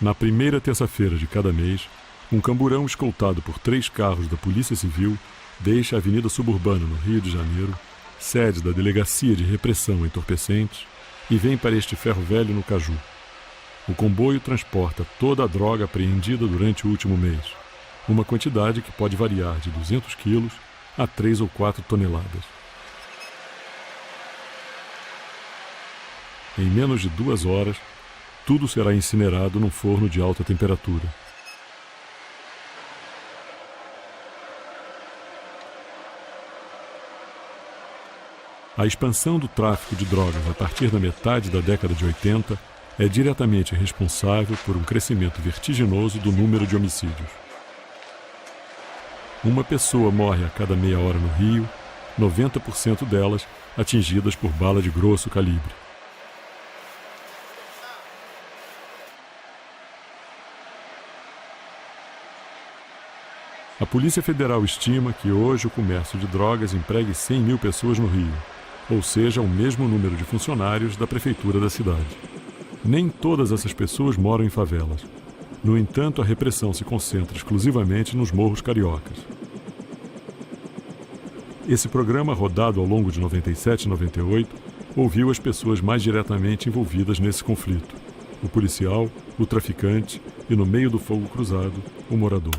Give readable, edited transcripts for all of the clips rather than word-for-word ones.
Na primeira terça-feira de cada mês, um camburão escoltado por 3 carros da Polícia Civil deixa a Avenida Suburbana, no Rio de Janeiro, sede da Delegacia de Repressão a Entorpecentes, e vem para este ferro velho no Caju. O comboio transporta toda a droga apreendida durante o último mês, uma quantidade que pode variar de 200 quilos a 3 ou 4 toneladas. Em menos de 2 horas, tudo será incinerado num forno de alta temperatura. A expansão do tráfico de drogas a partir da metade da década de 80 é diretamente responsável por um crescimento vertiginoso do número de homicídios. Uma pessoa morre a cada meia hora no Rio, 90% delas atingidas por bala de grosso calibre. A Polícia Federal estima que hoje o comércio de drogas empregue 100 mil pessoas no Rio, ou seja, o mesmo número de funcionários da prefeitura da cidade. Nem todas essas pessoas moram em favelas. No entanto, a repressão se concentra exclusivamente nos morros cariocas. Esse programa, rodado ao longo de 97 e 98, ouviu as pessoas mais diretamente envolvidas nesse conflito: o policial, o traficante e, no meio do fogo cruzado, o morador.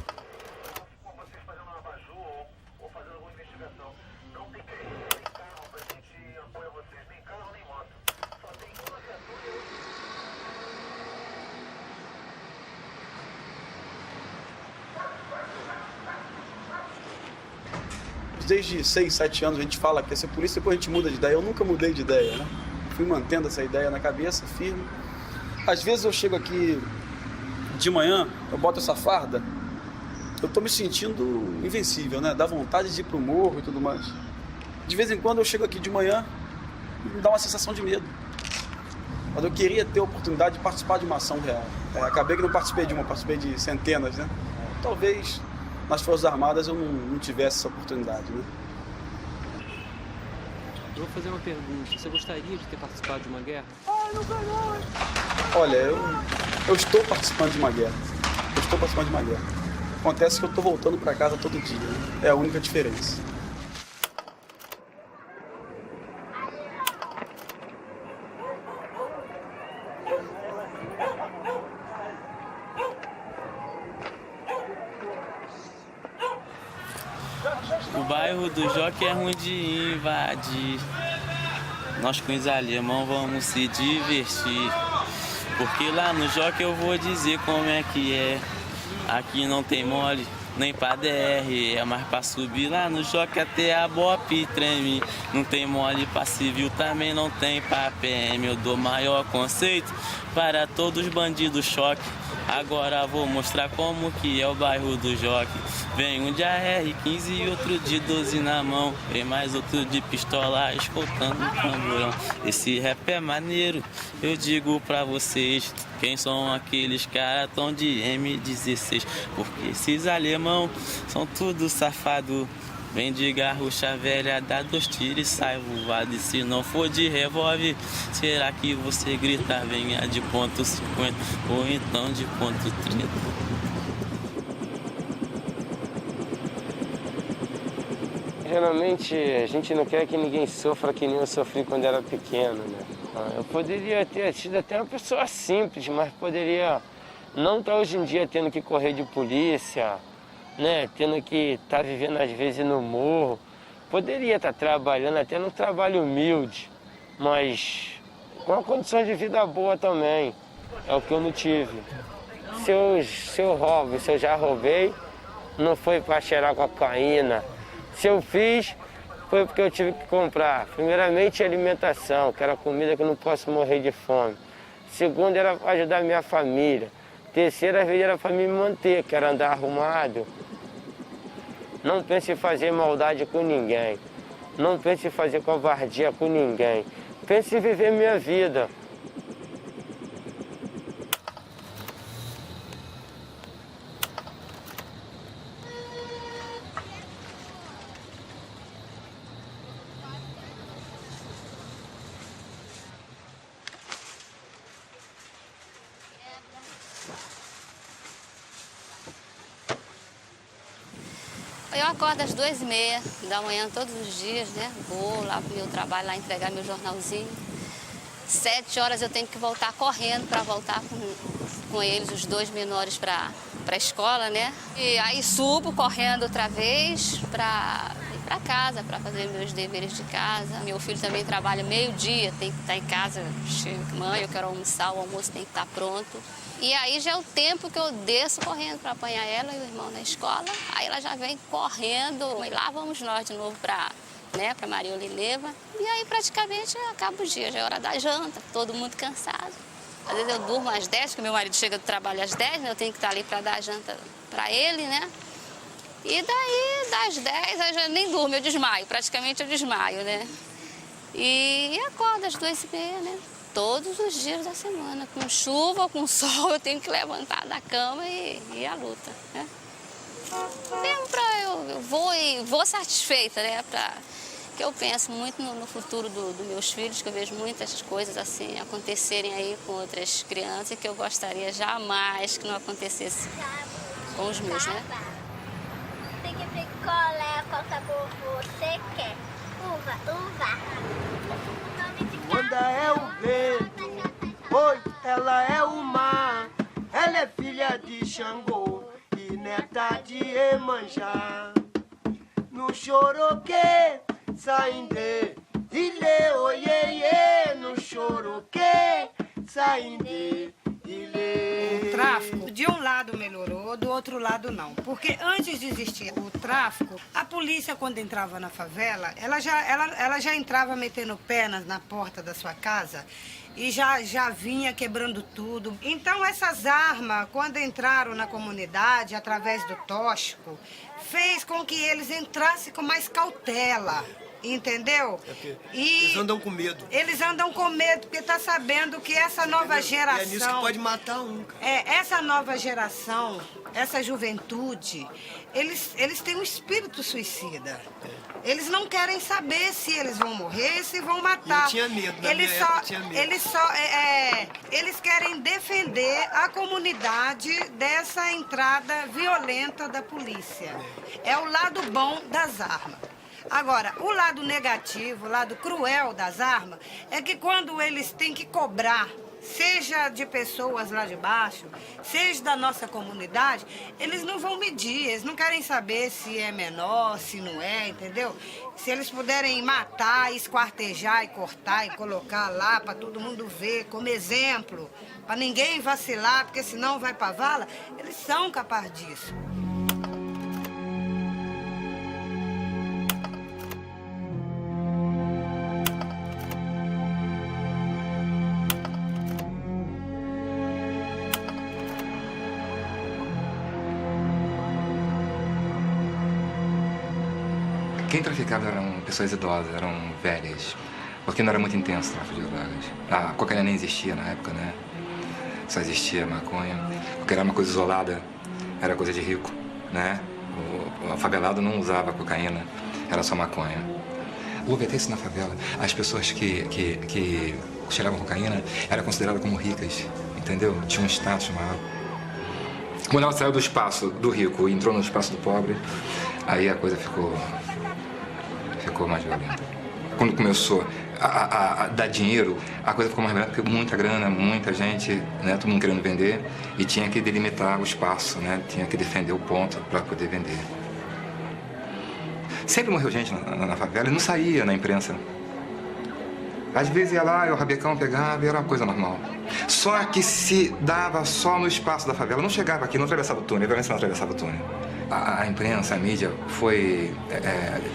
Desde 6, 7 anos a gente fala que ia ser polícia, depois a gente muda de ideia. Eu nunca mudei de ideia, né? Fui mantendo essa ideia na cabeça, firme. Às vezes eu chego aqui de manhã, eu boto essa farda, eu tô me sentindo invencível, né? Dá vontade de ir pro morro e tudo mais. De vez em quando eu chego aqui de manhã e me dá uma sensação de medo. Mas eu queria ter a oportunidade de participar de uma ação real. Acabei que não participei de uma, participei de centenas, né? Talvez nas Forças Armadas eu não tivesse essa oportunidade, né? Eu vou fazer uma pergunta. Você gostaria de ter participado de uma guerra? Olha, eu estou participando de uma guerra. Acontece que eu estou voltando para casa todo dia, né? É a única diferença. O bairro do Jockey é ruim de invadir. Nós com os alemão vamos se divertir. Porque lá no Jockey eu vou dizer como é que é. Aqui não tem mole, nem pra DR. É mais pra subir lá no Jockey até a Bop treme. Não tem mole pra civil, também não tem pra PM. Eu dou maior conceito para todos os bandidos choque. Agora vou mostrar como que é o bairro do Jockey. Vem um de AR-15 e outro de 12 na mão. Vem mais outro de pistola escoltando o camburão. Esse rap é maneiro, eu digo pra vocês. Quem são aqueles caras tão de M16? Porque esses alemão são tudo safado. Vem de garrucha velha, dá 2 tiros e sai voado. E se não for de revólver, será que você grita? Venha de ponto 50 ou então de ponto 30. Geralmente a gente não quer que ninguém sofra que nem eu sofri quando era pequeno, né? Eu poderia ter sido até uma pessoa simples, mas poderia não estar hoje em dia tendo que correr de polícia, né? Tendo que estar vivendo às vezes no morro. Poderia estar trabalhando até num trabalho humilde, mas com uma condição de vida boa também. É o que eu não tive. Se eu roubo, se eu já roubei, não foi para cheirar cocaína. Se eu fiz, foi porque eu tive que comprar. Primeiramente, alimentação, que era comida que eu não posso morrer de fome. Segundo, era para ajudar a minha família. Terceiro, às vezes, era para me manter, que era andar arrumado. Não pense em fazer maldade com ninguém. Não pense em fazer covardia com ninguém. Pense em viver minha vida. Eu acordo às 2h30 da manhã todos os dias, né? Vou lá pro meu trabalho, lá entregar meu jornalzinho. 7 horas eu tenho que voltar correndo para voltar com eles, os 2 menores, para a escola, né? E aí subo correndo outra vez para ir para casa, para fazer meus deveres de casa. Meu filho também trabalha meio-dia, tem que estar em casa. Chego, mãe, eu quero almoçar, o almoço tem que estar pronto. E aí já é o tempo que eu desço correndo para apanhar ela e o irmão na escola. Aí ela já vem correndo, e lá vamos nós de novo para Maria Olineva. E aí praticamente acaba o dia, já é hora da janta, todo mundo cansado. Às vezes eu durmo às 10, porque meu marido chega do trabalho às 10, né? Eu tenho que estar ali para dar janta para ele, né? E daí, das 10, eu já nem durmo, eu desmaio, praticamente eu desmaio, né? E acordo às 2h30, né? Todos os dias da semana, com chuva ou com sol, eu tenho que levantar da cama e a luta, né? Mesmo eu vou satisfeita, né? Que eu penso muito no futuro dos meus filhos, que eu vejo muitas coisas assim acontecerem aí com outras crianças e que eu gostaria jamais que não acontecesse com os meus, né? Tem que picolé, qual sabor você quer? Uva. Wanda é o vento, oi, ela é o mar. Ela é filha de Xangô e neta de Iemanjá. No choroquê, saindê, ilê, oiê, no choroquê, saindê, ilê. O tráfico, de um lado melhorou, do outro lado não. Porque antes de existir o tráfico, a polícia, quando entrava na favela, ela já entrava metendo pernas na porta da sua casa e já vinha quebrando tudo. Então, essas armas, quando entraram na comunidade, através do tóxico, fez com que eles entrassem com mais cautela. Entendeu? Eles andam com medo. Eles andam com medo porque tá sabendo que essa nova geração... É nisso que pode matar um. Essa nova geração, essa juventude, eles têm um espírito suicida. Eles não querem saber se eles vão morrer, se vão matar. Eu tinha medo, na minha época tinha medo. Eles querem defender a comunidade dessa entrada violenta da polícia. É o lado bom das armas. Agora, o lado negativo, o lado cruel das armas, é que quando eles têm que cobrar, seja de pessoas lá de baixo, seja da nossa comunidade, eles não vão medir, eles não querem saber se é menor, se não é, entendeu? Se eles puderem matar, esquartejar e cortar e colocar lá para todo mundo ver como exemplo, para ninguém vacilar, porque senão vai para vala, eles são capazes disso. Quem traficava eram pessoas idosas, eram velhas, porque não era muito intenso o tráfico de drogas. A cocaína nem existia na época, né? Só existia maconha, porque era uma coisa isolada, era coisa de rico, né? O favelado não usava cocaína, era só maconha. Houve até isso na favela. As pessoas que cheiravam cocaína eram consideradas como ricas, entendeu? Tinham um status maior. Quando ela saiu do espaço do rico e entrou no espaço do pobre, aí a coisa ficou mais violenta. Quando começou a dar dinheiro, a coisa ficou mais violenta, porque muita grana, muita gente, né, todo mundo querendo vender, e tinha que delimitar o espaço, né, tinha que defender o ponto para poder vender. Sempre morreu gente na favela e não saía na imprensa. Às vezes ia lá, o rabecão pegava e era uma coisa normal. Só que se dava só no espaço da favela, não chegava aqui, não atravessava o túnel, a violência não atravessava o túnel. A imprensa, a mídia,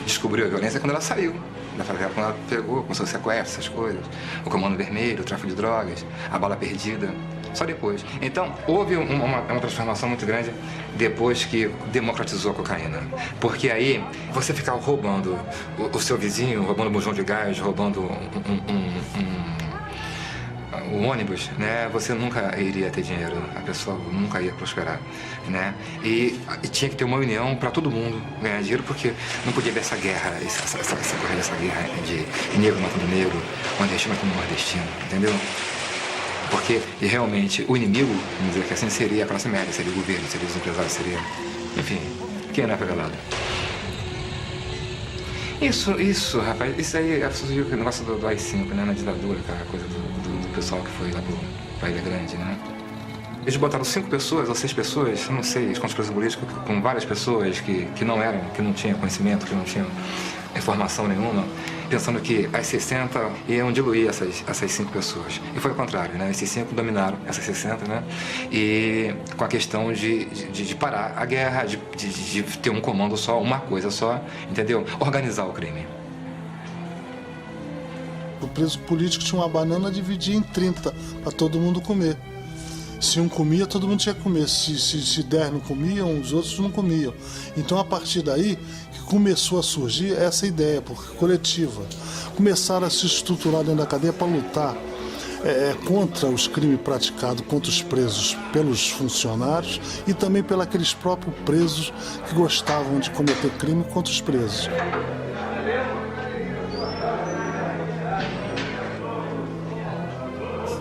descobriu a violência quando ela saiu da favela, quando ela pegou, começou a sequestrar essas coisas. O Comando Vermelho, o tráfico de drogas, a bala perdida, só depois. Então, houve uma transformação muito grande depois que democratizou a cocaína. Porque aí, você ficava roubando o seu vizinho, roubando um bujão de gás, roubando o ônibus, né? Você nunca iria ter dinheiro, a pessoa nunca ia prosperar, né? E tinha que ter uma união para todo mundo ganhar dinheiro, porque não podia haver essa guerra, essa guerra de negro matando negro, nordestino matando nordestino, entendeu? Porque realmente o inimigo, vamos dizer que assim, seria a classe média, seria o governo, seria os empresários, seria, enfim, quem não é favelado? Isso, rapaz. Isso aí surgiu o negócio do AI-5, né? Na ditadura, aquela coisa do pessoal que foi lá pra Ilha Grande, né? Eles botaram 5 pessoas ou 6 pessoas, eu não sei, os conspiradores políticos, com várias pessoas que não tinham conhecimento, que não tinham informação nenhuma, pensando que as 60 iam diluir essas 5 pessoas. E foi o contrário, né? Esses 5 dominaram essas 60, né? E com a questão de parar a guerra, de ter um comando só, uma coisa só, entendeu? Organizar o crime. O preso político tinha uma banana dividida em 30 para todo mundo comer. Se um comia, todo mundo tinha que comer. Se 10 não comiam, os outros não comiam. Então, a partir daí, que começou a surgir essa ideia coletiva. Começaram a se estruturar dentro da cadeia para lutar contra os crimes praticados contra os presos pelos funcionários e também pelos aqueles próprios presos que gostavam de cometer crime contra os presos.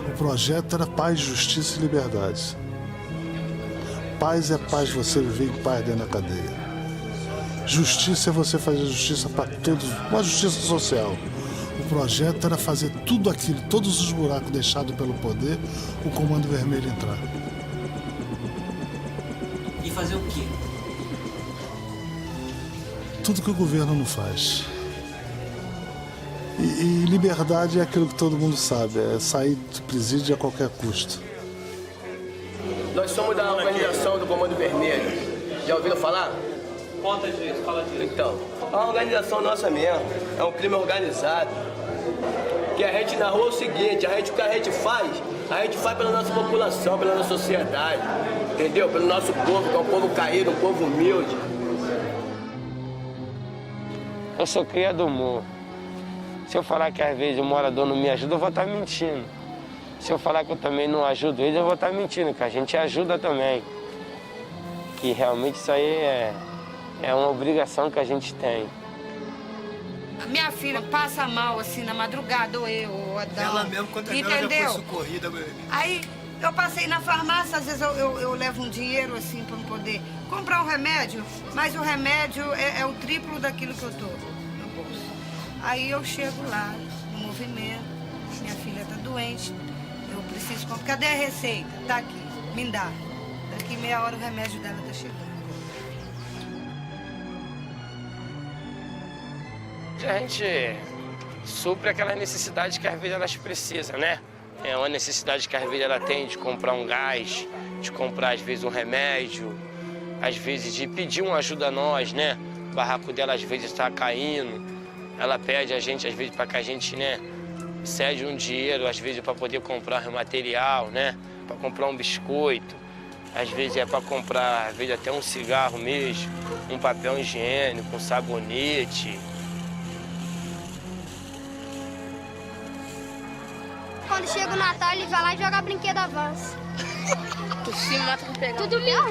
O projeto era paz, justiça e liberdade. Paz é paz, você viver em paz dentro da cadeia. Justiça é você fazer justiça para todos, uma justiça social. O projeto era fazer tudo aquilo, todos os buracos deixados pelo poder, o Comando Vermelho entrar. E fazer o quê? Tudo que o governo não faz. E liberdade é aquilo que todo mundo sabe, é sair do presídio a qualquer custo. Nós somos da organização do Comando Vermelho. Já ouviram falar? Conta disso, fala disso. Então, a organização nossa mesmo é um crime organizado. Que a gente narrou o seguinte, o que a gente faz pela nossa população, pela nossa sociedade, entendeu? Pelo nosso povo, que é um povo caído, um povo humilde. Eu sou cria do morro. Se eu falar que às vezes o morador não me ajuda, eu vou estar mentindo. Se eu falar que eu também não ajudo ele, eu vou estar mentindo, que a gente ajuda também. Que realmente isso aí é uma obrigação que a gente tem. Minha filha passa mal assim na madrugada, ou eu, ou Adão. Ela mesmo, quando ela já foi socorrida. Aí eu passei na farmácia, às vezes eu levo um dinheiro assim para não poder comprar um remédio, mas o remédio é o triplo daquilo que eu tô no bolso. Aí eu chego lá, no movimento, minha filha tá doente, eu preciso comprar. Cadê a receita? Tá aqui, me dá. Daqui meia hora o remédio dela tá chegando. A gente supre aquela necessidade que às vezes elas precisam, né? É uma necessidade que às vezes ela tem de comprar um gás, de comprar às vezes um remédio, às vezes de pedir uma ajuda a nós, né? O barraco dela às vezes está caindo, ela pede a gente às vezes para que a gente, né, cede um dinheiro, às vezes para poder comprar um material, né? Para comprar um biscoito, às vezes é para comprar, às vezes até um cigarro mesmo, um papel higiênico, um sabonete. Quando chega o Natal, ele vai lá e joga brinquedo avanço. Se mata com pegar. Tudo meu.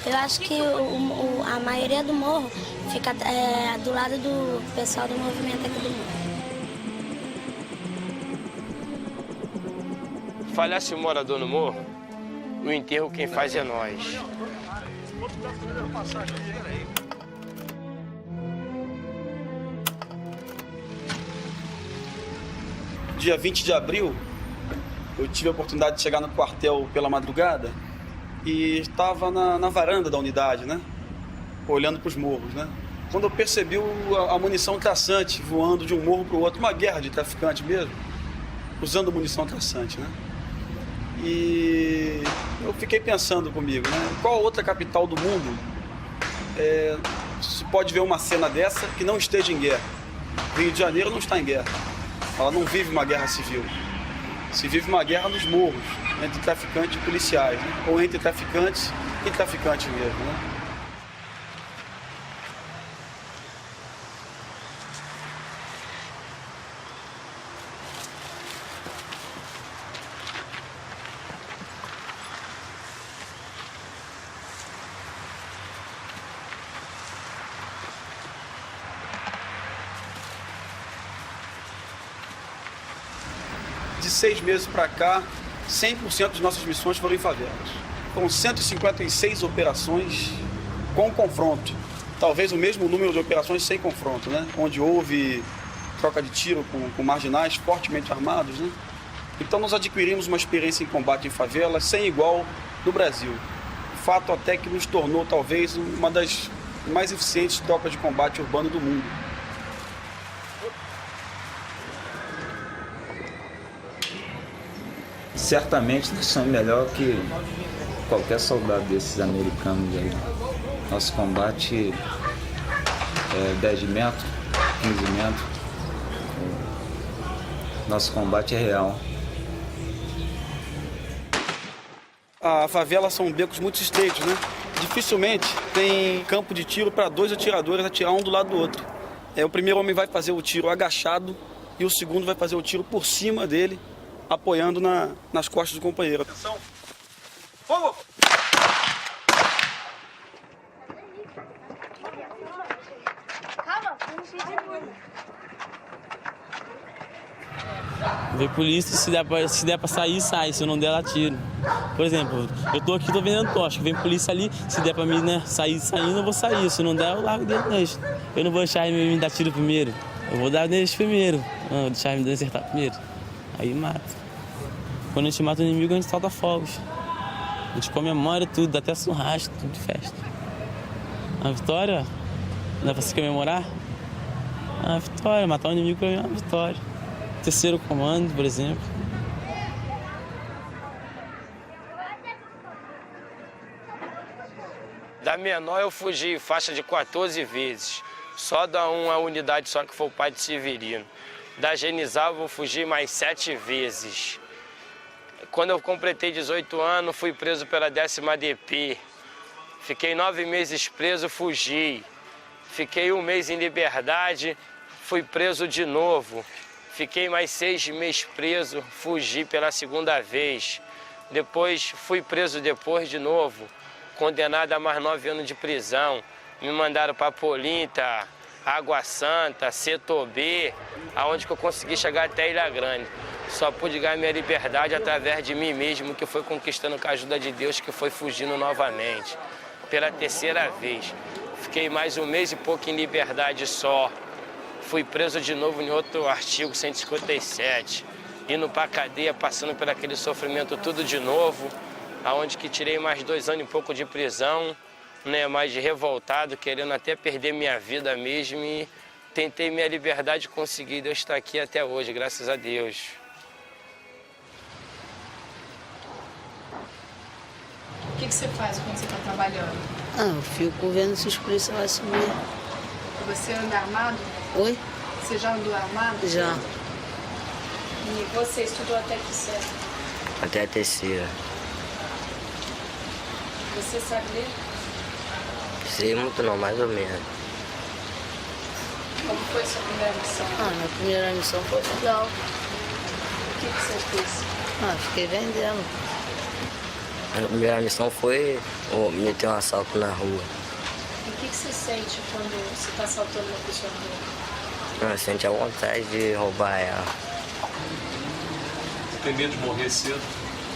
Eu acho que a maioria do morro fica do lado do pessoal do movimento aqui do morro. Falhasse o morador no morro, o enterro quem faz é nós. Dia 20 de abril, eu tive a oportunidade de chegar no quartel pela madrugada e estava na varanda da unidade, né? Olhando para os morros, né? Quando eu percebi a munição traçante voando de um morro para o outro, uma guerra de traficante mesmo, usando munição traçante, né? E eu fiquei pensando comigo, né? Qual outra capital do mundo se pode ver uma cena dessa que não esteja em guerra? Rio de Janeiro não está em guerra. Ela não vive uma guerra civil. Se vive uma guerra nos morros, entre traficantes e policiais, né? Ou entre traficantes e traficantes mesmo, né? De 6 meses para cá, 100% de nossas missões foram em favelas. Foram 156 operações com confronto. talvez o mesmo número de operações sem confronto, né? Onde houve troca de tiro com marginais fortemente armados, né? Então nós adquirimos uma experiência em combate em favelas sem igual no Brasil. Fato até que nos tornou talvez uma das mais eficientes trocas de combate urbano do mundo. Certamente nós somos melhor que qualquer soldado desses americanos aí. Nosso combate é 10 metros, 15 metros. Nosso combate é real. A favela são becos muito estreitos, né? Dificilmente tem campo de tiro para 2 atiradores atirar um do lado do outro. O primeiro homem vai fazer o tiro agachado e o segundo vai fazer o tiro por cima dele, apoiando nas costas do companheiro. Atenção! Fogo! Ver polícia, se der pra sair, sai. Se não der, ela tira. Por exemplo, eu tô aqui, tô vendendo tocha. Vem polícia ali, se der pra mim, né, sair saindo, eu vou sair. Se não der, eu largo dentro deles. Eu não vou deixar ele me dar tiro primeiro. Eu vou dar neles primeiro. Não, vou deixar ele me acertar primeiro. Aí mata. Quando a gente mata o inimigo, a gente solta fogos. A gente comemora tudo, dá até churrasco, tudo de festa. A vitória, não é pra se comemorar? A vitória, matar o inimigo pra mim é uma vitória. Terceiro comando, por exemplo. Da menor eu fugi faixa de 14 vezes. Só da uma unidade só que foi o Padre Severino. Da Genisalva eu fugi mais 7 vezes. Quando eu completei 18 anos, fui preso pela 10ª DP. Fiquei 9 meses preso, fugi. Fiquei 1 mês em liberdade, fui preso de novo. Fiquei mais 6 meses preso, fugi pela 2ª vez. Depois fui preso de novo, condenado a mais 9 anos de prisão. Me mandaram para Polinta, Água Santa, Setor B, aonde que eu consegui chegar até Ilha Grande. Só pude ganhar minha liberdade através de mim mesmo, que foi conquistando com a ajuda de Deus, que foi fugindo novamente. Pela 3ª vez. Fiquei mais 1 mês e pouco em liberdade só. Fui preso de novo em outro artigo 157, indo para a cadeia, passando por aquele sofrimento tudo de novo, aonde que tirei mais 2 anos e pouco de prisão, né, mais de revoltado, querendo até perder minha vida mesmo, e tentei minha liberdade e consegui. Deus está aqui até hoje, graças a Deus. O que você faz quando você está trabalhando? Eu fico vendo se os policiais vão subir. Você anda armado? Oi? Você já andou armado? Já. E você estudou até que série? Até a 3ª. Você sabe ler? Sei muito não, mais ou menos. Como foi sua primeira missão? Minha primeira missão foi legal. O que você fez? Fiquei vendendo. A primeira missão foi meter um assalto na rua. E o que você sente quando você está assaltando uma pessoa na rua? Eu senti a vontade de roubar ela. Você tem medo de morrer cedo?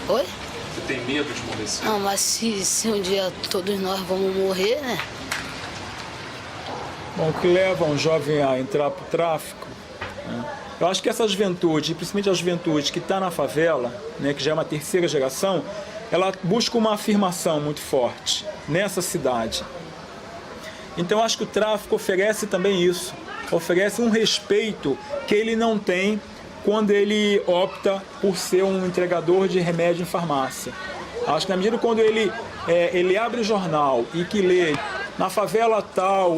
Oi? Você tem medo de morrer cedo? Não, mas se um dia todos nós vamos morrer, né? Bom, o que leva um jovem a entrar para o tráfico, né? Eu acho que essa juventude, principalmente a juventude que está na favela, né, que já é uma 3ª geração, ela busca uma afirmação muito forte nessa cidade. Então, eu acho que o tráfico oferece também isso, oferece um respeito que ele não tem quando ele opta por ser um entregador de remédio em farmácia. Acho que na medida quando ele abre o jornal e que lê, na favela tal,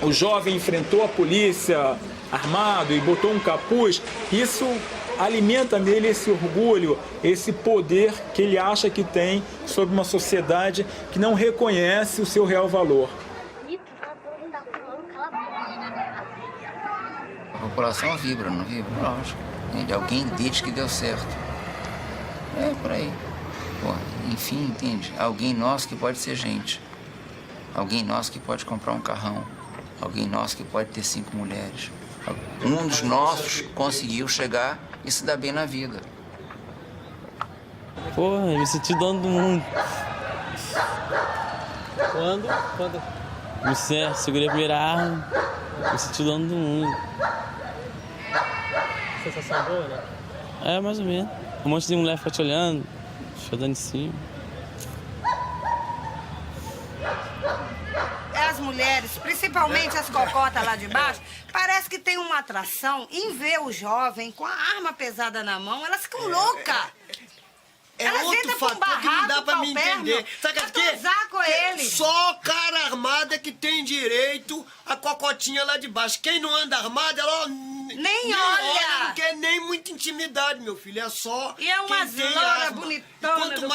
o jovem enfrentou a polícia armado e botou um capuz, isso alimenta nele esse orgulho, esse poder que ele acha que tem sobre uma sociedade que não reconhece o seu real valor. A população vibra, não vibra? Lógico. Entende? Alguém diz que deu certo. É por aí. Pô, enfim, entende? Alguém nosso que pode ser gente. Alguém nosso que pode comprar um carrão. Alguém nosso que pode ter 5 mulheres. Um dos nossos conseguiu chegar e se dar bem na vida. Pô, eu me senti dono do mundo. Segurei a primeira arma, me senti dono do mundo. Sensação boa, né? É, mais ou menos. Um monte de mulher fica te olhando, fica dando em cima. As mulheres, principalmente as cocotas lá de baixo, parece que tem uma atração em ver o jovem com a arma pesada na mão, elas ficam loucas. É outro fator que não dá pra me entender. Sabe o que? Com ele. Só cara armado é que tem direito a cocotinha lá de baixo. Quem não anda armado, ela nem olha. Não quer nem muita intimidade, meu filho. É só e é uma loura bonitona quanto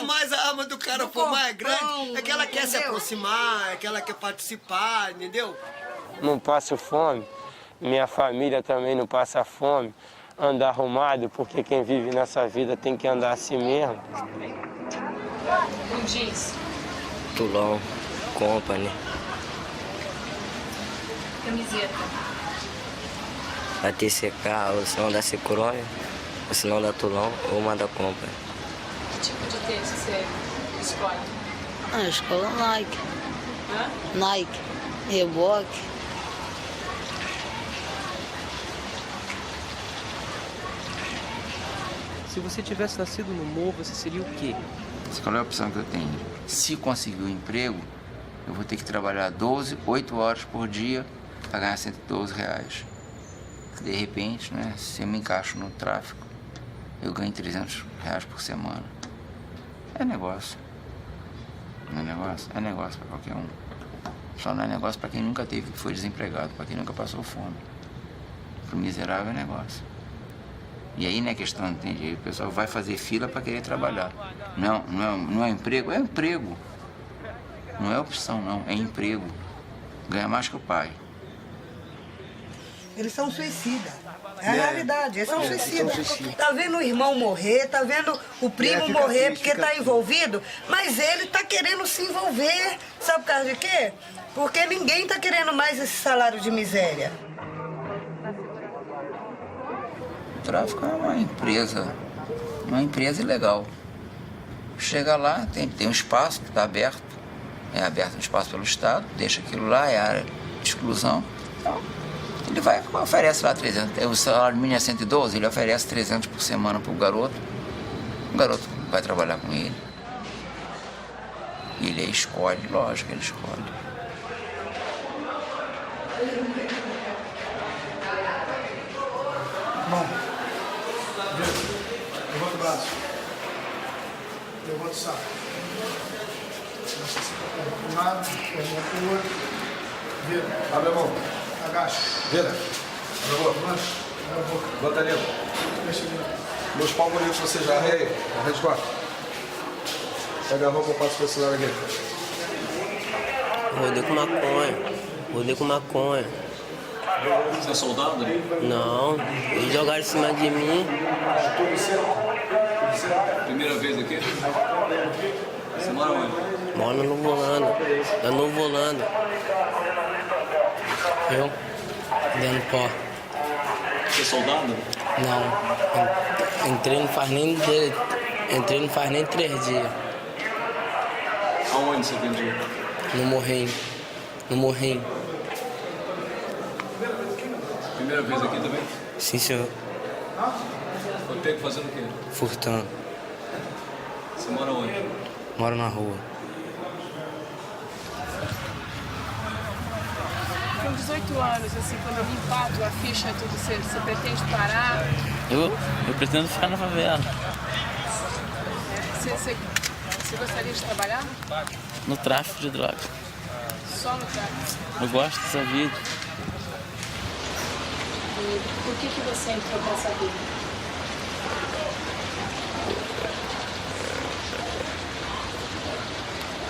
mais a arma do cara for mais grande, é que ela quer se aproximar, é que ela quer participar, entendeu? Não passo fome, minha família também não passa fome. Andar arrumado, porque quem vive nessa vida tem que andar assim mesmo. Um jeans. Toulon, Company. Camiseta. A TCK, ou se não da Cicrone, ou se não da Toulon, ou uma da Company. Que tipo de tênis você escolhe? Ah, escola Nike. Hã? Nike, Reebok. Se você tivesse nascido no morro, você seria o quê? Qual é a opção que eu tenho? Se conseguir um emprego, eu vou ter que trabalhar 8 horas por dia para ganhar R$112. De repente, né, se eu me encaixo no tráfico, eu ganho R$300 por semana. É negócio. Não é negócio? É negócio para qualquer um. Só não é negócio para quem nunca teve, foi desempregado, para quem nunca passou fome. Para o miserável é negócio. E aí não é questão, entende? O pessoal vai fazer fila para querer trabalhar. Não é emprego? É emprego. Não é opção, não. É emprego. Ganha mais que o pai. Eles são suicidas. É a realidade, eles são suicidas. Tá vendo o irmão morrer, tá vendo o primo morrer porque tá envolvido, mas ele tá querendo se envolver. Sabe por causa de quê? Porque ninguém tá querendo mais esse salário de miséria. O tráfico é uma empresa ilegal. Chega lá, tem um espaço que está aberto, é aberto um espaço pelo Estado, deixa aquilo lá, é área de exclusão. Então, ele vai, oferece lá 300, o salário mínimo é 112, ele oferece 300 por semana para o garoto vai trabalhar com ele. E ele escolhe, lógico, ele escolhe. Bom, levanta o braço. Levanta o saco. Um lado, perna pro outro. Vira. Abre a mão. Agacha. Vira. Abre a boca. Abre a boca. Bota ali. Deixa ali. Meus pau bonitos você já arreia. Arreia de quatro. Pega a roupa, passa o celular aqui. Rodei com maconha. Você é soldado? Não, eles jogaram em cima de mim. Primeira vez aqui? Você mora onde? Moro no Novo Holanda. Da Novo Holanda. Eu? Dando pó. Você é soldado? Não. Entrei não faz nem 3 dias. Aonde você vendia? No Morrinho. Primeira vez aqui também? Sim, senhor. Foi pego fazendo o quê? Furtando. Você mora onde? Moro na rua. Com 18 anos, assim, quando limpar a tua ficha, tudo, você pretende parar? Eu pretendo ficar na favela. Você gostaria de trabalhar? No tráfico de drogas. Só no tráfico? Eu gosto dessa vida. E por que você entrou pra essa vida?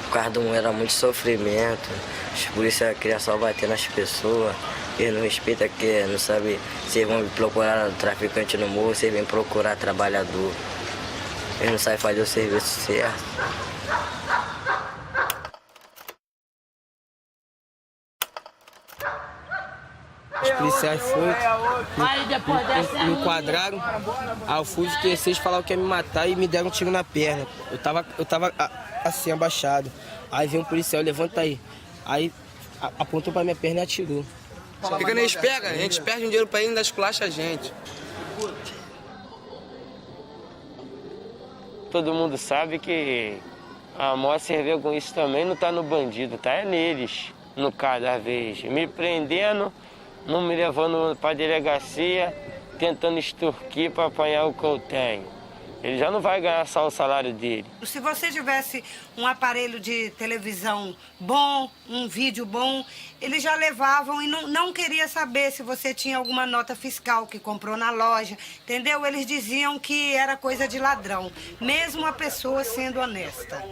Por causa do mundo era muito sofrimento. Os policiais queriam só bater nas pessoas. Eles não respeitam que não sabe se vão procurar traficante no morro, se vêm procurar trabalhador. Eles não sabem fazer o serviço certo. Os policiais me enquadraram, aí eu fui, esqueci de falar que ia me matar e me deram um tiro na perna. Eu tava assim, abaixado. Aí veio um policial, levanta aí. Aí apontou pra minha perna e atirou. O que eles pegam? A gente perde um dinheiro pra ele e ainda esculacha a gente. Todo mundo sabe que a maior servir com isso também não tá no bandido, tá? É neles, no caso, às vezes. Me prendendo, não me levando pra delegacia, tentando extorquir pra apanhar o que eu tenho. Ele já não vai ganhar só o salário dele. Se você tivesse um aparelho de televisão bom, um vídeo bom, eles já levavam e não queria saber se você tinha alguma nota fiscal que comprou na loja, entendeu? Eles diziam que era coisa de ladrão, mesmo a pessoa sendo honesta.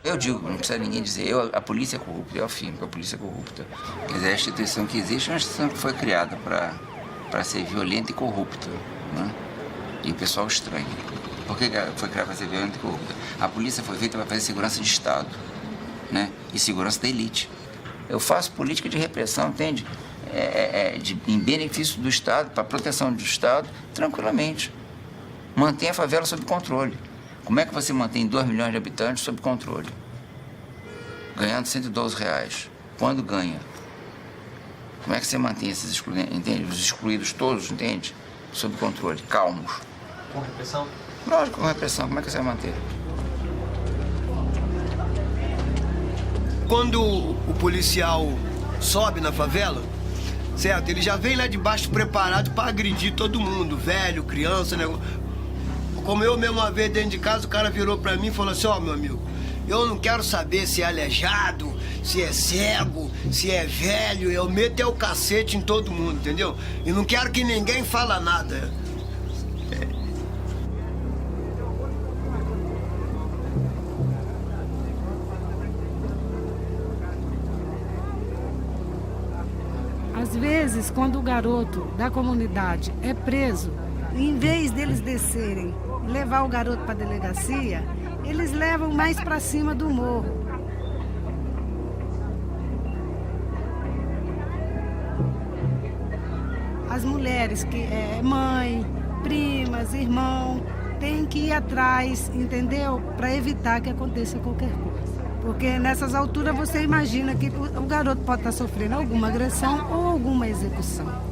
Eu digo, não precisa ninguém dizer, a polícia é corrupta, eu afirmo que a polícia é corrupta. Quer dizer, a instituição que existe é uma instituição que foi criada para ser violenta e corrupta, né? E o pessoal estranha. Por que foi criada para ser violenta e corrupta? A polícia foi feita para fazer segurança de Estado, né? E segurança da elite. Eu faço política de repressão, entende? Em benefício do Estado, para proteção do Estado, tranquilamente. Mantém a favela sob controle. Como é que você mantém 2 milhões de habitantes sob controle? Ganhando R$112. Quando ganha? Como é que você mantém esses excluídos, entende? Os excluídos todos, entende? Sob controle, calmos. Com repressão? Lógico, com repressão. Como é que você vai manter? Quando o policial sobe na favela, certo? Ele já vem lá de baixo preparado para agredir todo mundo, velho, criança, né? Como eu mesmo uma vez dentro de casa, o cara virou para mim e falou assim, ó, meu amigo, eu não quero saber se é aleijado, se é cego, se é velho, eu meto o cacete em todo mundo, entendeu? E não quero que ninguém fala nada. Às vezes, quando o garoto da comunidade é preso, em vez deles descerem e levar o garoto para a delegacia, eles levam mais para cima do morro. As mulheres que é mãe, primas, irmão, têm que ir atrás, entendeu? Para evitar que aconteça qualquer coisa. Porque nessas alturas você imagina que o garoto pode estar sofrendo alguma agressão ou alguma execução.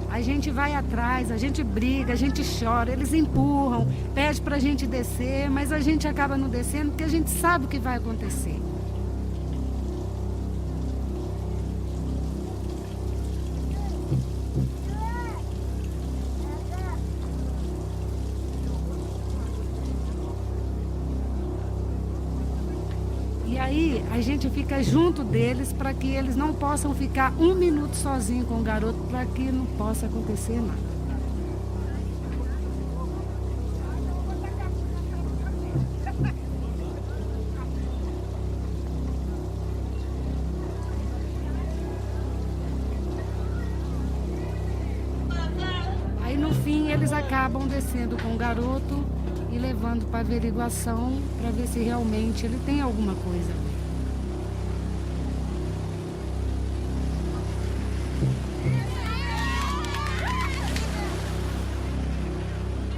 A gente vai atrás, a gente briga, a gente chora, eles empurram, pede pra gente descer, mas a gente acaba não descendo porque a gente sabe o que vai acontecer. E aí a gente fica junto deles para que eles não possam ficar 1 minuto sozinhos com o garoto, para que não possa acontecer nada. Aí no fim eles acabam descendo com o garoto e levando para averiguação para ver se realmente ele tem alguma coisa.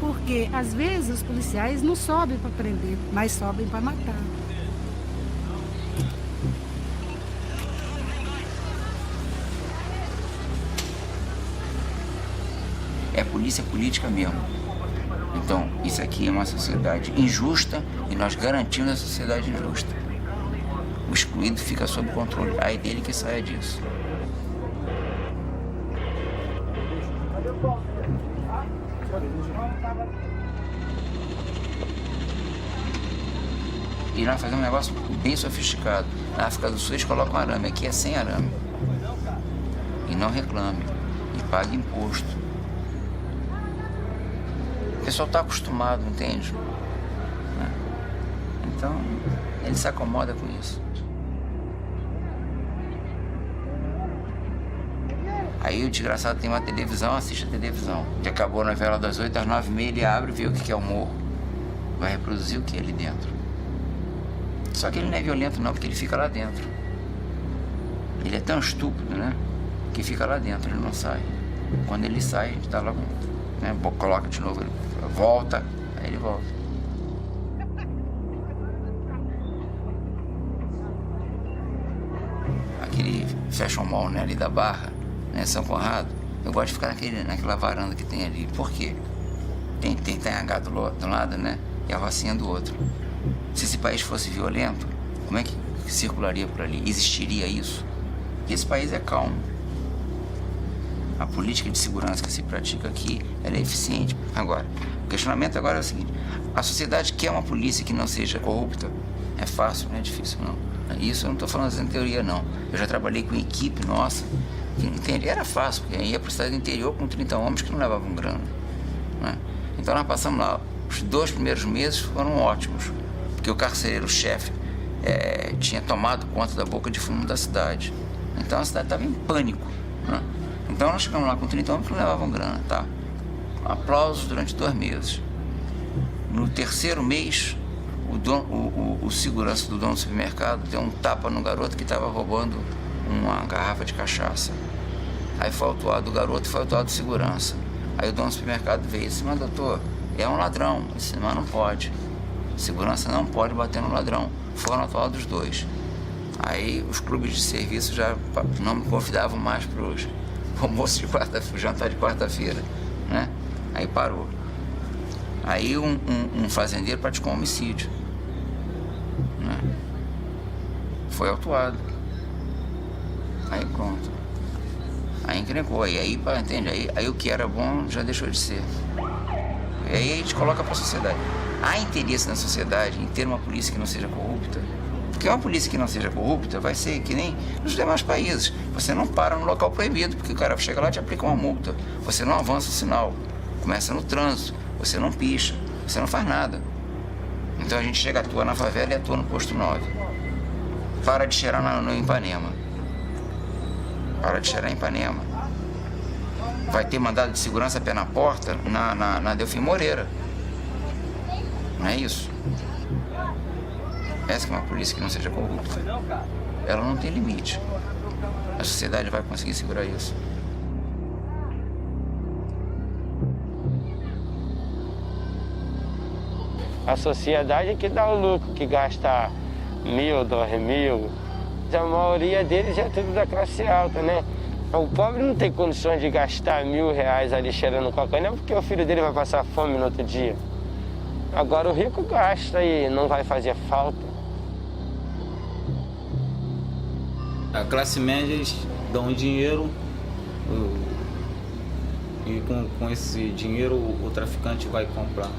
Porque às vezes os policiais não sobem para prender, mas sobem para matar. É polícia política mesmo. Então, isso aqui é uma sociedade injusta e nós garantimos a sociedade injusta. O excluído fica sob controle, aí dele que saia disso. E nós fazemos um negócio bem sofisticado. Na África do Sul eles colocam arame, aqui é sem arame. E não reclame, e pague imposto. O pessoal está acostumado, entende? Então, ele se acomoda com isso. Aí o desgraçado tem uma televisão, assiste a televisão. Já acabou a novela das 8 às 9h30, ele abre e vê o que é o morro. Vai reproduzir o que ali dentro. Só que ele não é violento não, porque ele fica lá dentro. Ele é tão estúpido, né? Que fica lá dentro, ele não sai. Quando ele sai, a gente tá logo, né? Coloca de novo, ele volta, aí ele volta. Aquele fashion mall, né, ali da Barra, né, São Conrado, eu gosto de ficar naquela varanda que tem ali. Por quê? Tem TH do lado, né? E a Rocinha do outro. Se esse país fosse violento, como é que circularia por ali? Existiria isso? E esse país é calmo. A política de segurança que se pratica aqui, ela é eficiente. Agora, o questionamento agora é o seguinte: a sociedade quer uma polícia que não seja corrupta? É fácil, não é difícil, não. Isso eu não estou falando em teoria, não. Eu já trabalhei com equipe nossa, que entende, era fácil, porque ia para a cidade do interior com 30 homens que não levavam grana, né? Então nós passamos lá, os 2 primeiros meses foram ótimos, porque o carcereiro-chefe tinha tomado conta da boca de fumo da cidade. Então a cidade estava em pânico, né? Então nós chegamos lá com 30 homens que não levavam grana, tá? Aplausos durante 2 meses. No 3º mês, o segurança do dono do supermercado deu um tapa no garoto que estava roubando uma garrafa de cachaça. Aí foi autuado o garoto e foi autuado o segurança. Aí o dono do supermercado veio e disse: mas doutor, é um ladrão. Eu disse: mas não pode. Segurança não pode bater no ladrão. Foram autuados os 2. Aí os clubes de serviço já não me convidavam mais para o almoço de quarta-feira, o jantar de quarta-feira, né? Aí parou. Aí um fazendeiro praticou um homicídio, né? Foi autuado. Aí pronto. Aí encrencou. E aí, entende? Aí o que era bom já deixou de ser. E aí a gente coloca para a sociedade. Há interesse na sociedade em ter uma polícia que não seja corrupta? Porque uma polícia que não seja corrupta vai ser que nem nos demais países. Você não para no local proibido, porque o cara chega lá e te aplica uma multa. Você não avança o sinal. Começa no trânsito. Você não picha. Você não faz nada. Então a gente chega, atua na favela e atua no posto 9. Para de cheirar no Ipanema. Para de cheirar em Ipanema. Vai ter mandado de segurança pé na porta na Delfim Moreira. Não é isso? Essa que é uma polícia que não seja corrupta. Ela não tem limite. A sociedade vai conseguir segurar isso. A sociedade é que dá o lucro, que gasta 1.000, 2.000. A maioria deles é tudo da classe alta, né? O pobre não tem condições de gastar R$1.000 ali cheirando cocaína, porque o filho dele vai passar fome no outro dia. Agora o rico gasta e não vai fazer falta. A classe média, eles dão dinheiro e com esse dinheiro o traficante vai comprar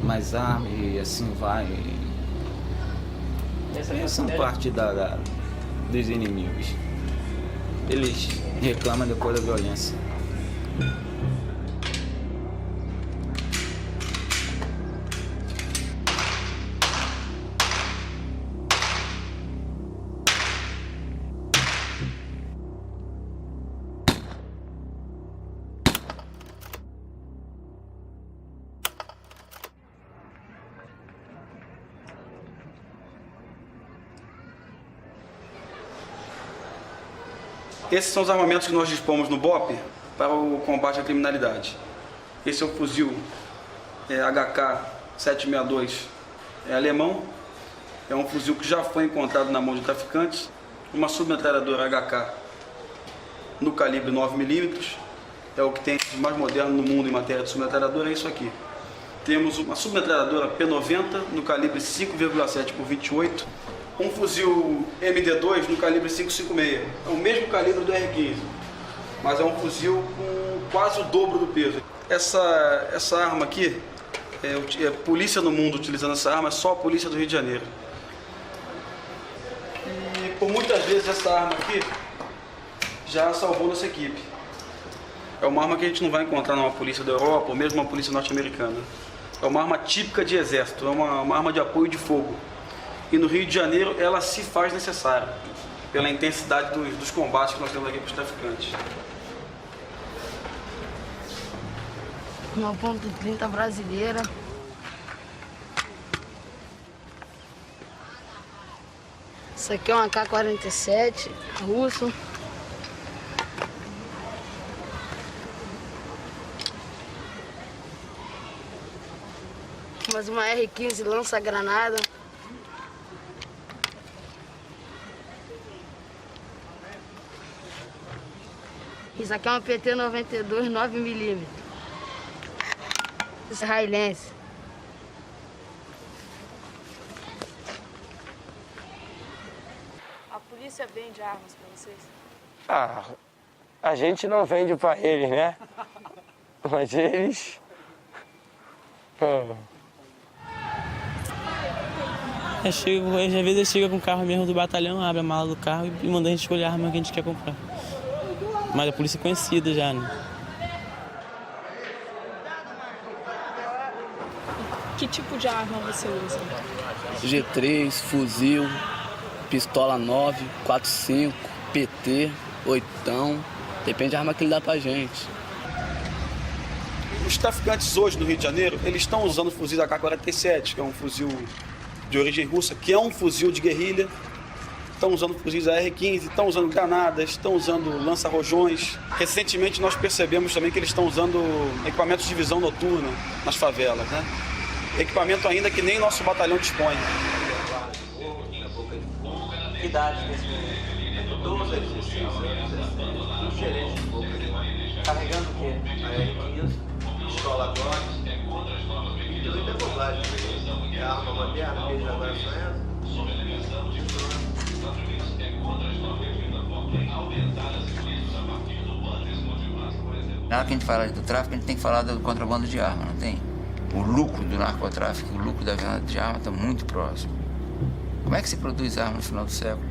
mais armas e assim vai. Eles são parte dos inimigos. Eles reclamam depois da violência. Esses são os armamentos que nós dispomos no BOP para o combate à criminalidade. Esse é o fuzil HK-762, é alemão. É um fuzil que já foi encontrado na mão de traficantes. Uma submetralhadora HK no calibre 9mm. É o que tem de mais moderno no mundo em matéria de submetralhadora, é isso aqui. Temos uma submetralhadora P90 no calibre 5,7 por 28. Um fuzil MD2 no calibre 5,56. É o mesmo calibre do R15, mas é um fuzil com quase o dobro do peso. Essa arma aqui, polícia no mundo utilizando essa arma, é só a polícia do Rio de Janeiro. E por muitas vezes essa arma aqui já salvou nossa equipe. É uma arma que a gente não vai encontrar numa polícia da Europa ou mesmo uma polícia norte-americana. É uma arma típica de exército, é uma arma de apoio de fogo. E no Rio de Janeiro ela se faz necessária, pela intensidade dos combates que nós temos aqui com os traficantes. Uma .30 brasileira. Isso aqui é uma AK-47 russo. Mais uma R15 lança-granada. Isso aqui é uma PT-92 9mm. Israelense. A polícia vende armas pra vocês? Ah, a gente não vende pra eles, né? Mas eles... Às vezes chega com o carro mesmo do batalhão, abre a mala do carro e manda a gente escolher a arma que a gente quer comprar. Mas a polícia é conhecida já, né? Que tipo de arma você usa? G3, fuzil, pistola 9, 4.5, PT, 8. Depende da arma que ele dá pra gente. Os traficantes hoje no Rio de Janeiro, eles estão usando o fuzil AK-47, que é um fuzil de origem russa, que é um fuzil de guerrilha. Estão usando fuzis AR-15, estão usando granadas, estão usando lança-rojões. Recentemente nós percebemos também que eles estão usando equipamentos de visão noturna nas favelas, né? Equipamento ainda que nem nosso batalhão dispõe. Que idade desse menino? 12 a 16 anos. Um gerente de boca. Carregando o quê? AR-15, pistola agora. Inclusive é bobagem. É a arma moderna, que eles agora são essa. Na hora que a gente fala do tráfico, a gente tem que falar do contrabando de arma, não tem? O lucro do narcotráfico, o lucro da venda de arma está muito próximo. Como é que se produz arma no final do século?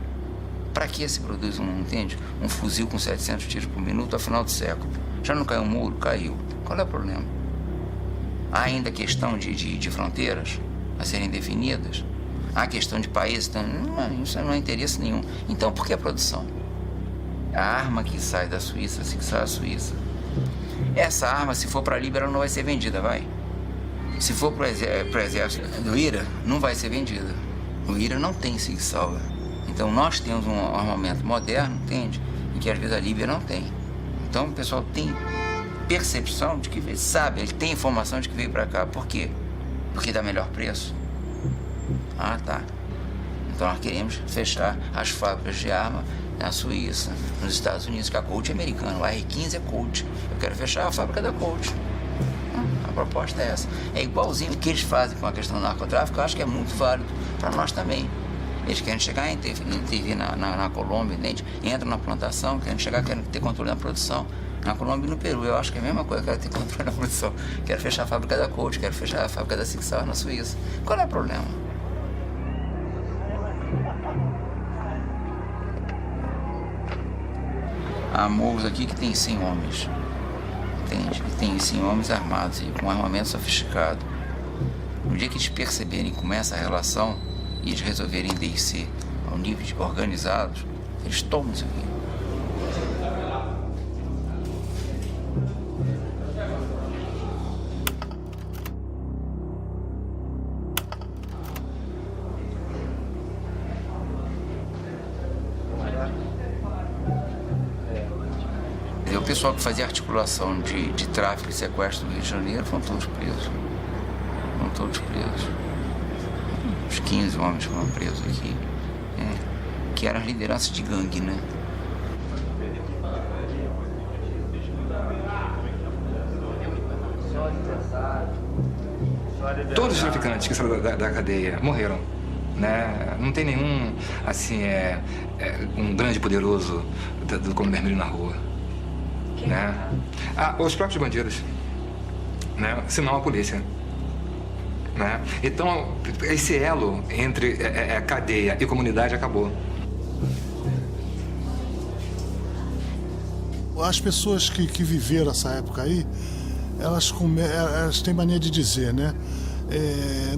Para que se produz um fuzil com 700 tiros por minuto ao final do século? Já não caiu um muro? Caiu. Qual é o problema? Há ainda questão de fronteiras a serem definidas? Há questão de países? Então, isso não é interesse nenhum. Então, por que a produção? A arma que sai da Suíça, se sai da Suíça. Essa arma, se for para a Líbia, ela não vai ser vendida, vai? Se for para o exército do IRA, não vai ser vendida. O IRA não tem sig-sauer. Então, nós temos um armamento moderno, entende? E que às vezes a Líbia não tem. Então, o pessoal tem percepção de que sabe, ele tem informação de que veio para cá. Por quê? Porque dá melhor preço. Ah, tá. Então, nós queremos fechar as fábricas de arma na Suíça, nos Estados Unidos, que a Colt é americana, o AR-15 é Colt. Eu quero fechar a fábrica da Colt. A proposta é essa. É igualzinho o que eles fazem com a questão do narcotráfico, eu acho que é muito válido para nós também. Eles querem chegar a intervir na Colômbia, entende? Entram na plantação, querem chegar, querem ter controle da produção. Na Colômbia e no Peru, eu acho que é a mesma coisa, quero ter controle da produção. Quero fechar a fábrica da Colt, quero fechar a fábrica da sig-sauer na Suíça. Qual é o problema? Há morros aqui que tem 100 homens, entende? Que tem 100 homens armados e com armamento sofisticado. No dia que eles perceberem como é essa relação e eles resolverem descer ao nível de organizados, eles tomam isso aqui. O pessoal que fazia articulação de tráfico e sequestro no Rio de Janeiro foram todos presos. Foram todos presos. Uns 15 homens foram presos aqui. Que eram as lideranças de gangue, né? Todos os traficantes que saíram da cadeia morreram. Né? Não tem nenhum, assim, um grande poderoso como vermelho na rua. Né? Os próprios bandidos, né? Senão a polícia. Né? Então, esse elo entre cadeia e comunidade acabou. As pessoas que viveram essa época aí, elas têm mania de dizer, né?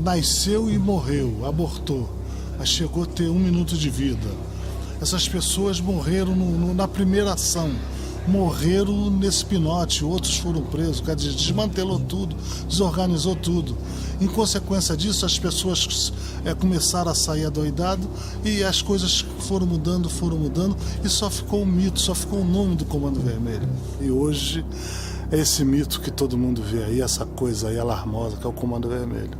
Nasceu e morreu, abortou, mas chegou a ter 1 minuto de vida. Essas pessoas morreram na primeira ação. morreram nesse pinote, outros foram presos, quer dizer, desmantelou tudo, desorganizou tudo. Em consequência disso, as pessoas começaram a sair adoidado e as coisas foram mudando e só ficou o mito, só ficou o nome do Comando Vermelho. E hoje é esse mito que todo mundo vê aí, essa coisa aí alarmosa que é o Comando Vermelho.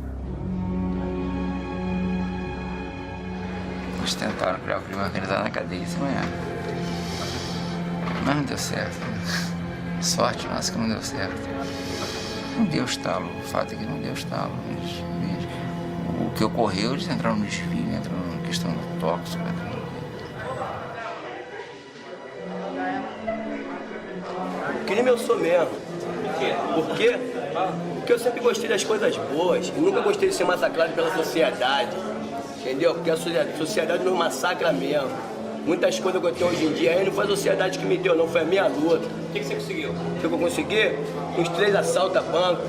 Eles tentaram criar o crime organizado na cadeia esse manhã. Mas não deu certo. Sorte nossa que não deu certo. Não deu estalo. O fato é que não deu estalo. O que ocorreu, eles entraram no desvio, entraram na questão do tóxico. Crime eu sou mesmo. Por quê? Porque eu sempre gostei das coisas boas. Eu nunca gostei de ser massacrado pela sociedade. Entendeu? Porque a sociedade nos massacra mesmo. Muitas coisas que eu tenho hoje em dia aí não foi a sociedade que me deu, não, foi a minha luta. O que você conseguiu? O que eu consegui? Uns 3 assaltos a banco.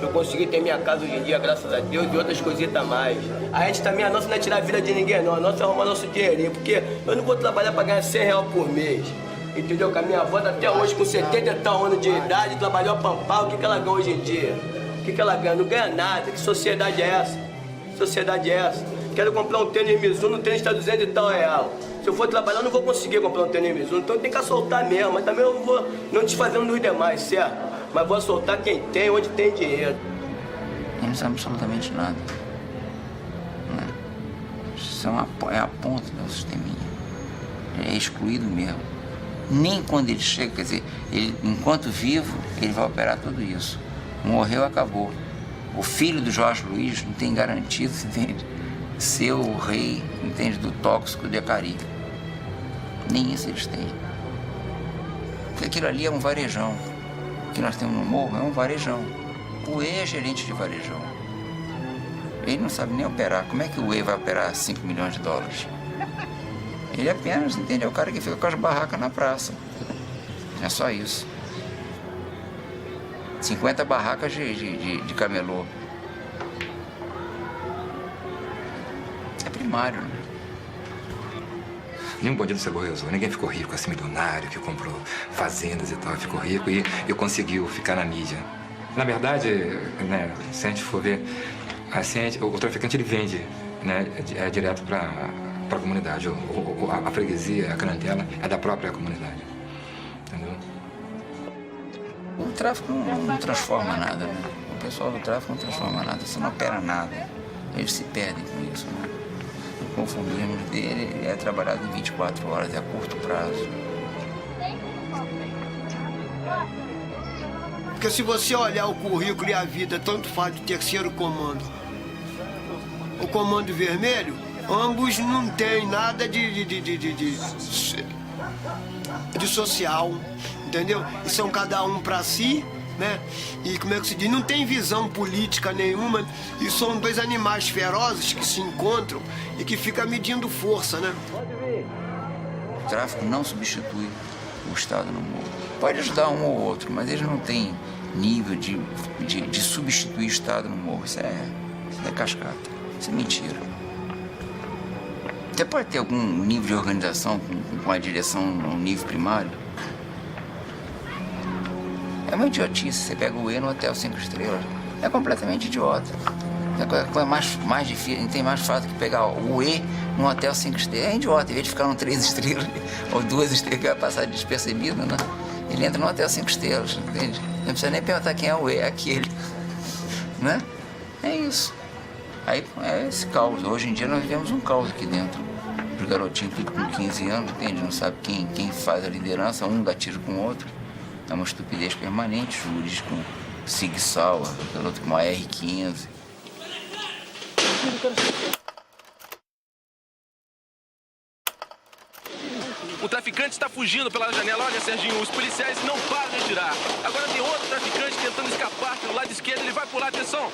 Eu consegui ter minha casa hoje em dia, graças a Deus, e outras coisitas a mais. A gente também, a nossa não é tirar a vida de ninguém, não. A nossa é arrumar nosso dinheirinho, porque eu não vou trabalhar para ganhar R$100 por mês. Entendeu? Com a minha avó até hoje, com 70 e tal anos de idade, trabalhou a pampar, o que ela ganha hoje em dia? O que ela ganha? Não ganha nada. Que sociedade é essa? Que sociedade é essa? Quero comprar um tênis Mizuno, o tênis está 200 e tal real. Se eu for trabalhar, eu não vou conseguir comprar um tênis Mizuno, então tem que assaltar mesmo. Mas também eu vou não desfazendo dos demais, certo? Mas vou assaltar quem tem, onde tem dinheiro. Eles não sabem absolutamente nada. Isso é a ponta do sisteminha. Ele é excluído mesmo. Nem quando ele chega, quer dizer, ele, enquanto vivo, ele vai operar tudo isso. Morreu, acabou. O filho do Jorge Luiz não tem garantido, entende? Ser o rei, entende, do tóxico de Acari. Nem isso eles têm. Porque aquilo ali é um varejão. O que nós temos no morro é um varejão. O E é gerente de varejão. Ele não sabe nem operar. Como é que o E vai operar $5 milhões? Ele apenas, entende, é o cara que fica com as barracas na praça. É só isso. 50 barracas de camelô. É primário, né? Nenhum bandido se aborrezou, ninguém ficou rico, assim, milionário, que comprou fazendas e tal, ficou rico e conseguiu ficar na mídia. Na verdade, né, se a gente for ver, assim, o traficante ele vende, né, direto para a comunidade. A freguesia, a clientela é da própria comunidade. Entendeu? O tráfico não transforma nada, né? O pessoal do tráfico não transforma nada, você não opera nada. Eles se perdem com isso, né? O conformismo dele é trabalhado em 24 horas, é a curto prazo. Porque se você olhar o currículo e a vida, tanto faz do terceiro comando, o Comando Vermelho, ambos não têm nada de social, entendeu? E são cada um para si, né? E como é que se diz? Não tem visão política nenhuma. E são dois animais ferozes que se encontram e que ficam medindo força, né? O tráfico não substitui o Estado no morro. Pode ajudar um ou outro, mas eles não têm nível de substituir o Estado no morro. Isso é cascata. Isso é mentira. Até pode ter algum nível de organização com a direção no nível primário. É uma idiotice. Você pega o E no hotel 5 estrelas. É completamente idiota. É coisa mais difícil, não tem mais fácil que pegar o E num hotel 5 estrelas. É idiota. Em vez de ficar num 3 estrelas ou 2 estrelas que vai passar despercebido, né? Ele entra num hotel 5 estrelas, entende? Não precisa nem perguntar quem é o E, é aquele. Né? É isso. Aí é esse caos. Hoje em dia nós vivemos um caos aqui dentro. Os garotinhos tudo com 15 anos, entende? Não sabe quem faz a liderança, um dá tiro com o outro. É uma estupidez permanente. Juiz com Sig Sauer, garoto com uma R15. O traficante está fugindo pela janela. Olha, Serginho, os policiais não param de atirar. Agora tem outro traficante tentando escapar pelo lado esquerdo. Ele vai pular, atenção.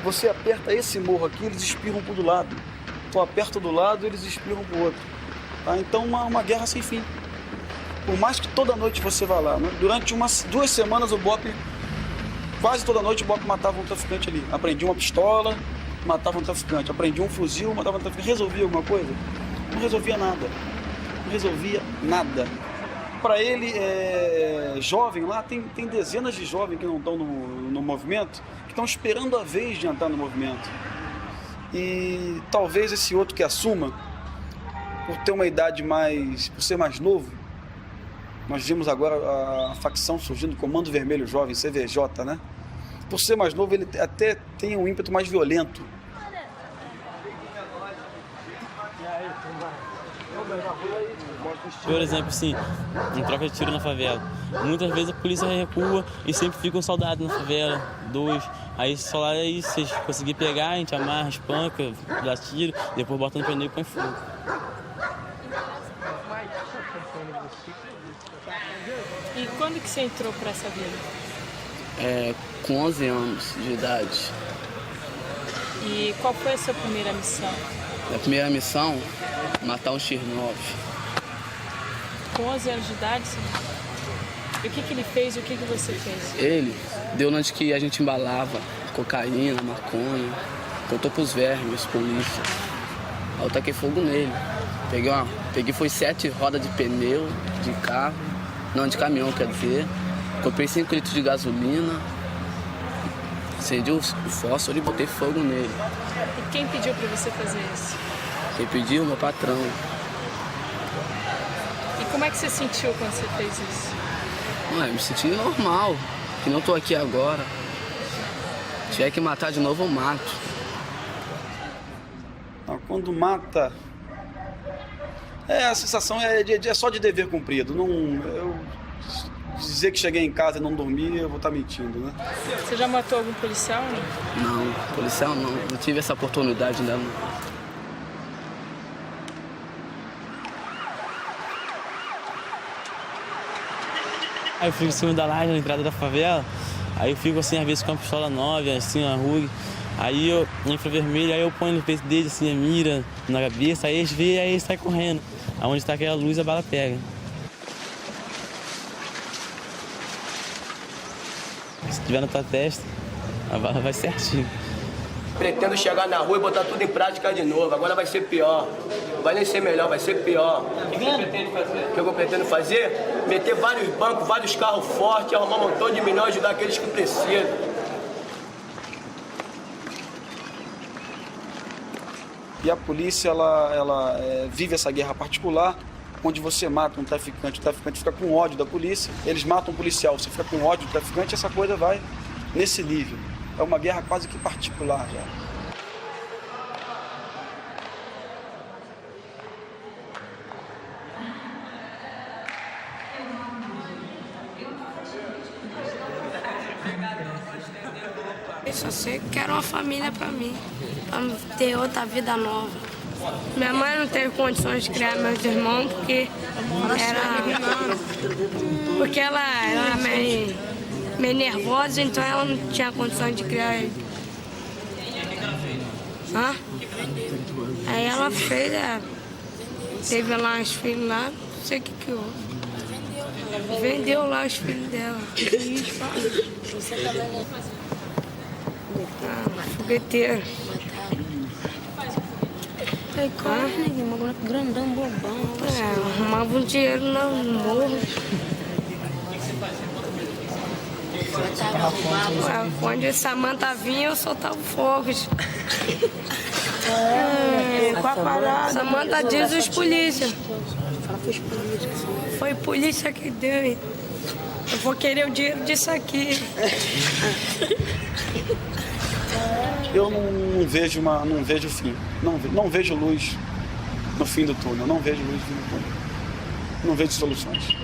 você aperta esse morro aqui, eles espirram pro do lado. Tu aperta do lado, eles espirram pro outro. Tá? Então uma guerra sem fim. Por mais que toda noite você vá lá, né? Durante 2 semanas o BOPE, quase toda noite o BOPE matava um traficante ali. Aprendia uma pistola, matava um traficante. Aprendia um fuzil, matava um traficante. Resolvia alguma coisa? Não resolvia nada. Não resolvia nada. Para ele, jovem lá, tem dezenas de jovens que não estão no movimento, que estão esperando a vez de entrar no movimento. E talvez esse outro que assuma, por ter uma idade por ser mais novo, nós vimos agora a facção surgindo, Comando Vermelho Jovem, CVJ, né? Por ser mais novo, ele até tem um ímpeto mais violento. Por exemplo, assim, em troca de tiro na favela. Muitas vezes a polícia recua e sempre fica um soldado na favela, 2. Aí só lá aí, se conseguir pegar, a gente amarra, espanca, dá tiro, depois bota no pneu e põe fogo. E quando que você entrou para essa vida? Com 11 anos de idade. E qual foi a sua primeira missão? A primeira missão, matar um X9. Com 11 anos de idade, sim. E o que ele fez e o que você fez? Ele deu onde que a gente embalava cocaína, maconha, contou pros vermes, polícia. Aí eu taquei fogo nele. Peguei foi 7 rodas de pneu de carro, não, de caminhão, quer dizer. Comprei 5 litros de gasolina, acendi o fósforo e botei fogo nele. E quem pediu para você fazer isso? Quem pediu? Meu patrão. E como é que você sentiu quando você fez isso? Eu me senti normal, que não tô aqui agora. Se tiver que matar de novo, eu mato. Quando mata, a sensação é só de dever cumprido. Eu dizer que cheguei em casa e não dormi, eu vou estar mentindo, né? Você já matou algum policial? Não, policial não tive essa oportunidade ainda não. Aí eu fico em cima da laje, na entrada da favela, aí eu fico assim, às vezes com uma pistola 9, assim, uma RUG, aí eu, infravermelho, aí eu ponho no peito deles, assim, a mira na cabeça, aí eles veem, aí eles saem correndo. Aonde está aquela luz, a bala pega. Se tiver na tua testa, a bala vai certinho. Pretendo chegar na rua e botar tudo em prática de novo. Agora vai ser pior. Vai nem ser melhor, vai ser pior. O que você pretende fazer? O que eu pretendo fazer? Meter vários bancos, vários carros fortes, arrumar um montão de milhões e ajudar aqueles que precisam. E a polícia, ela vive essa guerra particular, onde você mata um traficante, o traficante fica com ódio da polícia, eles matam um policial, você fica com ódio do traficante, essa coisa vai nesse nível. É uma guerra quase que particular já. Eu só sei que quero uma família pra mim, pra ter outra vida nova. Minha mãe não teve condições de criar meus irmãos porque ela era meio nervosa, então ela não tinha condições de criar ele. Aí ela fez, teve lá os filhos lá, não sei o que houve. Vendeu lá os filhos dela. Fogueteiro. Foi carne, um boneco grandão, bobão. Arrumava um dinheiro no morro. Quando a Samanta vinha, eu soltava fogo. Samanta diz os polícias. Foi polícia que deu. Eu vou querer o dinheiro disso aqui. Eu não vejo fim, não vejo luz no fim do túnel, não vejo luz no fim do túnel, não vejo soluções.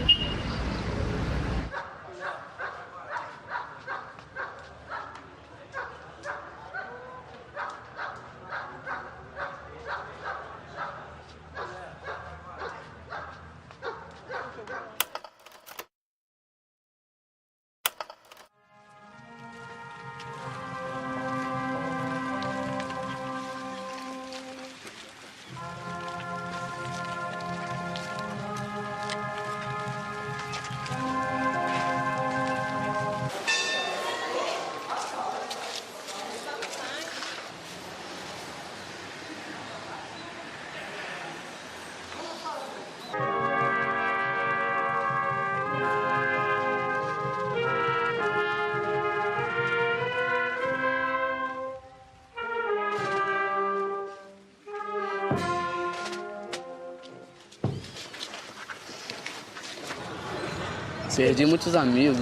Perdi muitos amigos.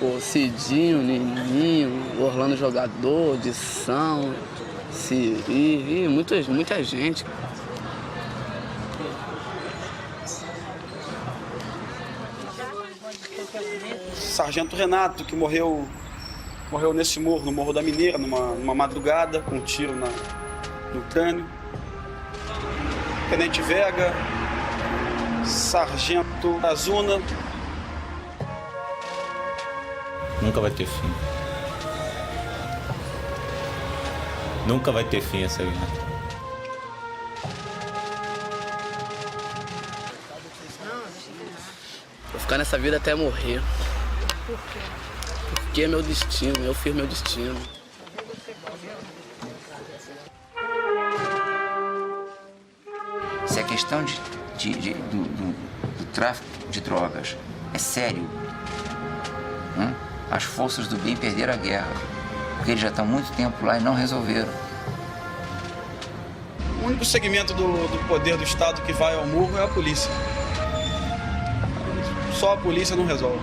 O Cidinho, Nininho, Orlando Jogador, Dição, Siri, muita gente. Sargento Renato, que morreu nesse morro, no Morro da Mineira, numa madrugada, com um tiro no crânio. Tenente Vega, Sargento Azuna. Nunca vai ter fim. Nunca vai ter fim essa guerra. Vou ficar nessa vida até morrer. Por quê? Porque é meu destino, eu fiz meu destino. Se a questão do tráfico de drogas é sério, as forças do bem perderam a guerra, porque eles já estão há muito tempo lá e não resolveram. O único segmento do poder do Estado que vai ao murro é a polícia. Só a polícia não resolve.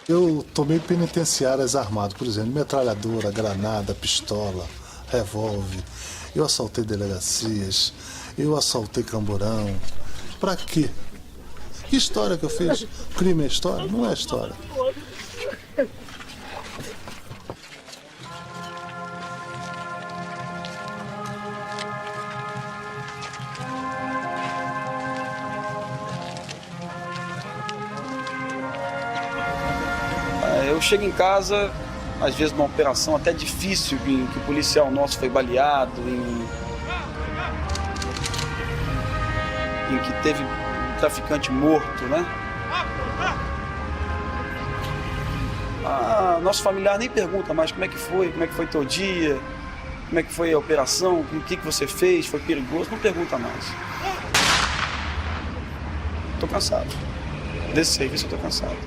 Eu tomei penitenciárias armado, por exemplo, metralhadora, granada, pistola, revólver. Eu assaltei delegacias, eu assaltei camburão. Pra quê? Que história que eu fiz? Crime é história? Não é história. Eu chego em casa, às vezes numa operação até difícil, em que o policial nosso foi baleado, em que teve um traficante morto, né? Nosso familiar nem pergunta mais como é que foi teu dia, como é que foi a operação, o que você fez, foi perigoso, não pergunta mais. Tô cansado. Desse serviço eu tô cansado.